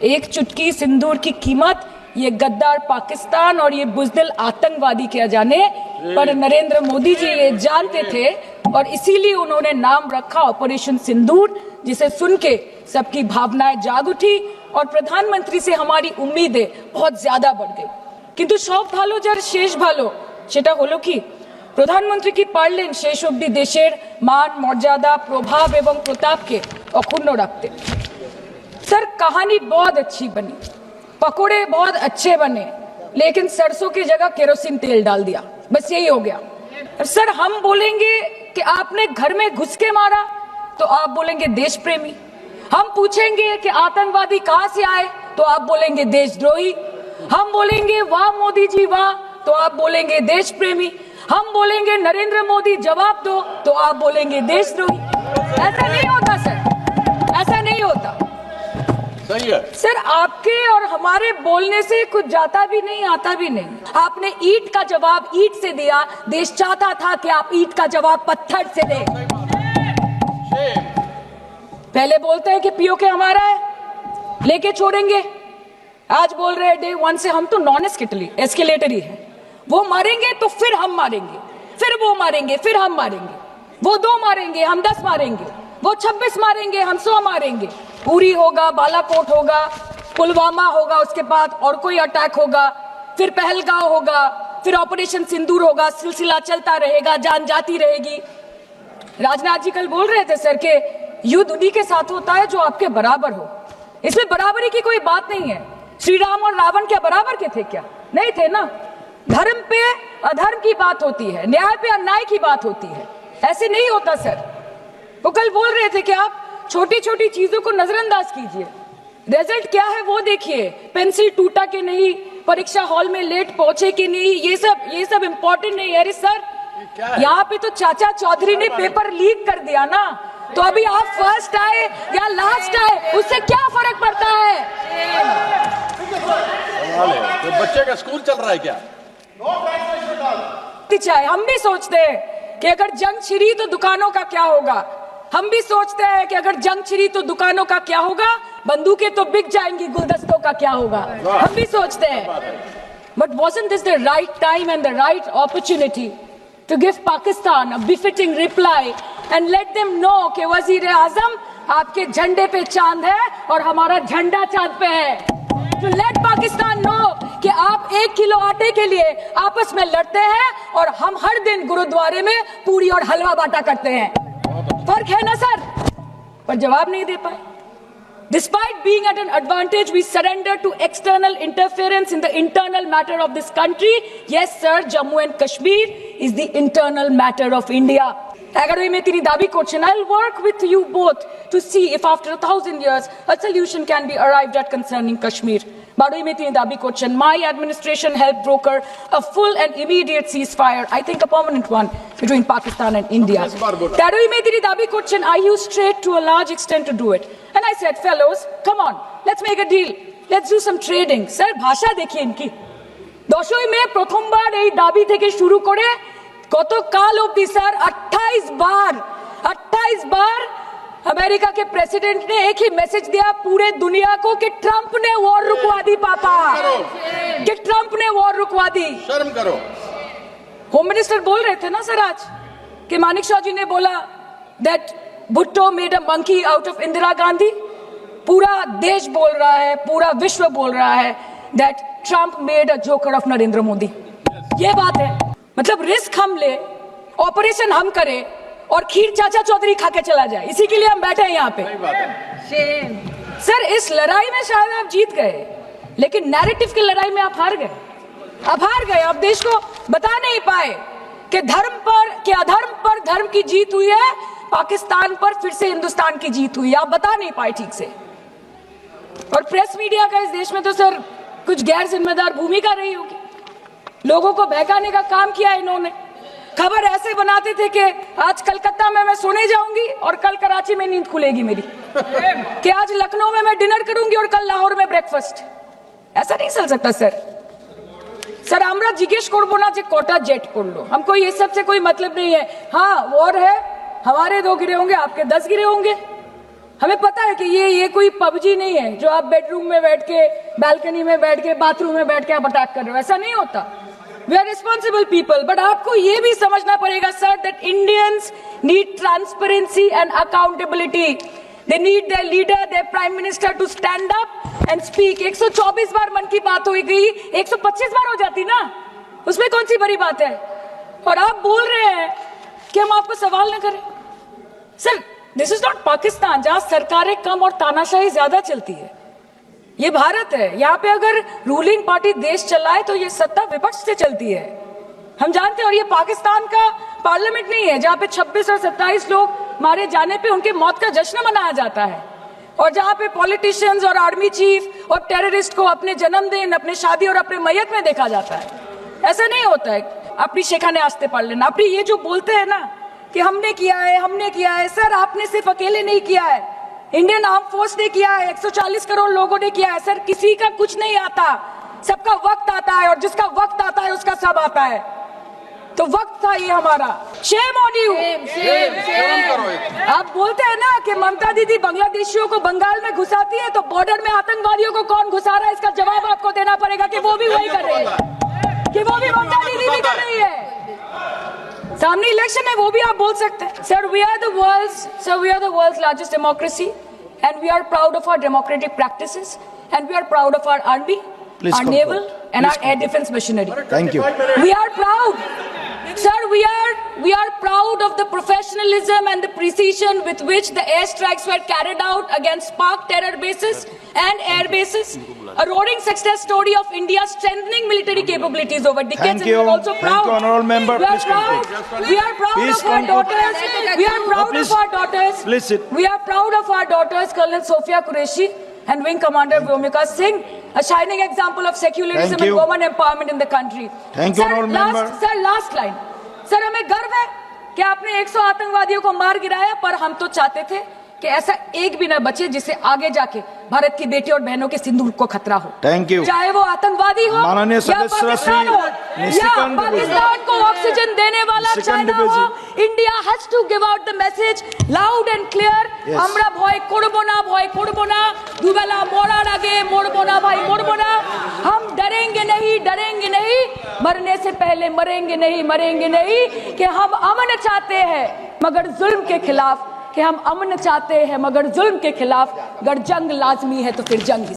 एक चुटकी सिंदूर की कीमत ये गद्दार पाकिस्तान और ये बुज़दिल आतंकवादी क्या जाने, पर नरेंद्र मोदी जी ये जानते थे और इसीलिए उन्होंने नाम रखा ऑपरेशन सिंदूर, जिसे सुन के सबकी भावनाएं जाग उठी और प्रधानमंत्री से हमारी उम्मीदें बहुत ज्यादा बढ़ गई। किंतु सब भालो जार शेष भालो সেটা হলো কি, প্রধানমন্ত্রী কি পারলেন শেষ অবধি দেশের মান মর্যাদা প্রভাব এবং প্রতাপকে অক্ষুণ্ণ রাখতে। सर कहानी बहुत अच्छी बनी, पकोड़े बहुत अच्छे बने, लेकिन सरसों की जगह केरोसिन तेल डाल दिया, बस यही हो गया। सर हम बोलेंगे कि आपने घर में घुस के मारा तो आप बोलेंगे देश प्रेमी, हम पूछेंगे कि आतंकवादी कहां से आए तो आप बोलेंगे देशद्रोही, हम बोलेंगे वाह मोदी जी वाह तो आप बोलेंगे देश प्रेमी, हम बोलेंगे नरेंद्र मोदी जवाब दो तो आप बोलेंगे देशद्रोही। ऐसा नहीं होता सर, ऐसा नहीं होता। सही है सर, आपके और हमारे बोलने से कुछ जाता भी नहीं आता भी नहीं। आपने ईंट का जवाब ईंट से दिया, देश चाहता था कि आप ईंट का जवाब पत्थर से दें। पहले बोलते हैं कि पीओके हमारा है, लेके छोड़ेंगे, आज बोल रहे हैं डे वन से हम तो नॉन एस्केलेटरी है, वो मारेंगे तो फिर हम मारेंगे, फिर वो मारेंगे, फिर हम मारेंगे, वो 2 मारेंगे हम 10 मारेंगे, वो 26 मारेंगे हम 100 मारेंगे। उरी होगा, बालाकोट होगा, पुलवामा होगा, उसके बाद और कोई अटैक होगा, फिर पहलगांव होगा, फिर ऑपरेशन सिंदूर होगा, सिलसिला चलता रहेगा, जान जाती रहेगी। राजनाथ जी कल बोल रहे थे सर के युद्ध उन्हीं के साथ होता है जो आपके बराबर हो, इसमें बराबरी की कोई बात नहीं है। श्री राम और रावण क्या बराबर के थे क्या? नहीं थे ना। धर्म पे अधर्म की बात होती है, न्याय पे अन्याय की बात होती है, ऐसे नहीं होता सर। वो कल बोल रहे थे कि आप छोटी छोटी चीजों को नजरअंदाज कीजिए, रिजल्ट क्या है वो देखिए, पेंसिल टूटा कि नहीं, परीक्षा हॉल में लेट पहुंचे कि नहीं, ये सब इम्पोर्टेंट नहीं है। अरे सर, यहाँ पे तो चाचा चौधरी ने पेपर लीक कर दिया ना, तो अभी आप फर्स्ट आए या लास्ट आए उससे क्या फर्क पड़ता है? तो बच्चे का स्कूल चल रहा है क्या? चाहे हम भी सोचते हैं कि अगर जंग छिड़ी तो दुकानों का क्या होगा, हम भी सोचते हैं कि अगर जंग छिड़ी तो दुकानों का क्या होगा, बंदूकें तो बिक जाएंगी, गुलदस्तों का क्या होगा, हम भी सोचते हैं। But wasn't this the right time and the right opportunity to give Pakistan a befitting reply and let them know कि वजीर आजम आपके झंडे पे चांद है और हमारा झंडा चांद पे है। To let Pakistan know कि आप 1 किलो आटे के लिए आपस में लड़ते हैं और हम हर दिन गुरुद्वारे में पूरी और हलवा बांटा करते हैं। फर्क है ना सर? पर जवाब नहीं दे पाए। Despite being at an advantage, we surrender to external interference in the internal matter of this country. Yes, sir, Jammu and Kashmir is the internal matter of India. 11 में তিনি দাবি করছেন, I'll work with you both to see if after 1000 years a solution can be arrived at concerning Kashmir. 12 में তিনি দাবি করছেন, my administration helped broker a full and immediate ceasefire, I think a permanent one, between Pakistan and India. 13 में তিনি দাবি করছেন, I used trade to a large extent to do it. And I said, fellows, come on, let's make a deal. Let's do some trading. Sir, ভাষা देखिए इनकी। 10 में প্রথমবার এই দাবি থেকে শুরু করে গতকাল অবধি স্যার 28 बार अमेरिका के प्रेसिडेंट ने एक ही मैसेज दिया पूरे दुनिया को कि ट्रंप ने वॉर रुकवा दी पापा, कि ट्रंप ने वॉर रुकवा दी। शर्म करो। होम मिनिस्टर बोल रहे थे ना सर आज कि मानिक शाह जी ने बोला that Bhutto made a monkey out of Indira Gandhi. पूरा देश बोल रहा है, पूरा विश्व बोल रहा है that Trump made a joker of Narendra Modi. ये बात है, मतलब रिस्क हम ले, ऑपरेशन हम करें और खीर चाचा चौधरी खा के चला जाए, इसी के लिए हम बैठे हैं यहाँ पे। सर, इस लड़ाई में शायद आप जीत गए, लेकिन नैरेटिव की लड़ाई में आप हार गए। आप देश को बता नहीं पाए कि धर्म पर, कि अधर्म पर धर्म की जीत हुई है, पाकिस्तान पर फिर से हिंदुस्तान की जीत हुई है, आप बता नहीं पाए ठीक से। और प्रेस मीडिया का इस देश में तो सर कुछ गैर जिम्मेदार भूमिका रही होगी, लोगों को बहकाने का काम किया इन्होंने। खबर ऐसे बनाते थे कि आज कलकत्ता में मैं सोने जाऊंगी और कल कराची में नींद खुलेगी मेरी, कि आज लखनऊ में मैं डिनर करूंगी और कल लाहौर में ब्रेकफास्ट। ऐसा नहीं चल सकता सर। सर, আমরা জিজ্ঞেস করব না যে কটা জেট পড়লো, हमको ये सब से कोई मतलब नहीं है। हाँ, वॉर है, हमारे 2 गिरे होंगे, आपके 10 गिरे होंगे, हमें पता है कि ये कोई पबजी नहीं है जो आप बेडरूम में बैठ के, बालकनी में बैठ के, बाथरूम में बैठ के आप अटैक कर रहे हो, ऐसा नहीं होता। We are responsible people, but आपको ये भी समझना पड़ेगा sir that Indians need transparency and accountability. They need their leader, their prime minister to stand up and speak. 124 बार मन की बात हो गई, 125 बार हो जाती ना, उसमें कौन सी बड़ी बात है। और आप बोल रहे हैं कि हम आपको सवाल न करें। Sir, this is not Pakistan जहां सरकारें कम और तानाशाही ज्यादा चलती है। ये भारत है, यहाँ पे अगर रूलिंग पार्टी देश चलाए तो ये सत्ता विपक्ष से चलती है, हम जानते हैं। और ये पाकिस्तान का पार्लियामेंट नहीं है जहां पे 26 और 27 लोग मारे जाने पे उनके मौत का जश्न मनाया जाता है, और जहां पे पॉलिटिशियंस और आर्मी चीफ और टेररिस्ट को अपने जन्मदिन, अपने शादी और अपने मैयत में देखा जाता है। ऐसा नहीं होता है। अपनी शेखाने आस्ते पढ़ लेना। अपनी ये जो बोलते हैं ना कि हमने किया है, सर आपने सिर्फ अकेले नहीं किया है, इंडियन आर्म फोर्स ने किया है, 140 करोड़ लोगों ने किया है। सर, किसी का कुछ नहीं आता, सबका वक्त आता है, और जिसका वक्त आता है उसका सब आता है। तो वक्त था ये हमारा। Shame on you. आप बोलते हैं ना कि ममता दीदी बांग्लादेशियों को बंगाल में घुसाती है, तो बॉर्डर में आतंकवादियों को कौन घुसा रहा है, इसका जवाब आपको देना पड़ेगा कि वो भी वही कर रही है, कि वो भी ममता दीदी भी कर रही है। सामने इलेक्शन है, वो भी आप बोल सकते हैं। Sir, we are the world's largest democracy and we are proud of our democratic practices and we are proud of our army, our naval and our air defense machinery. Thank you. We are proud. Sir, we are proud of the professionalism and the precision with which the airstrikes were carried out against Pak terror bases and air bases. A roaring success story of India strengthening military capabilities over decades. Thank you. And we are also proud. Thank you, honorable member. We are Please proud. conclude. We are proud Please of our conclude. daughters. We are proud Please. of our daughters. Please sit. We are proud of our daughters, Colonel Sophia Qureshi and Wing Commander Vyomika Singh, a shining example of secularism Thank and you. women empowerment in the country. Thank you, honorable member. Sir, last line. Sir, हमें गर्व है कि आपने 100 आतंकवादियों को मार गिराया, पर हम तो चाहते थे कि ऐसा एक भी न बचे जिसे आगे जाके भारत की बेटी और बहनों के सिंदूर को खतरा हो। Thank you. चाहे वो आतंकवादी हो माननीय या सदस्य पाकिस्तान हो या निशिकांत पाकिस्तान को ऑक्सीजन देने वाला निशिकांत चाइना हो। India has to give out the message loud and clear. Yes. আমরা ভয় করব না, দুবেলা মরার আগে মরবো না ভাই, মরবো না। हम डरेंगे नहीं, मरने से पहले मरेंगे नहीं, कि हम अमन चाहते हैं मगर जुल्म के खिलाफ, कि हम अमन चाहते हैं मगर जुल्म के खिलाफ। अगर जंग लाजमी है तो फिर जंग ही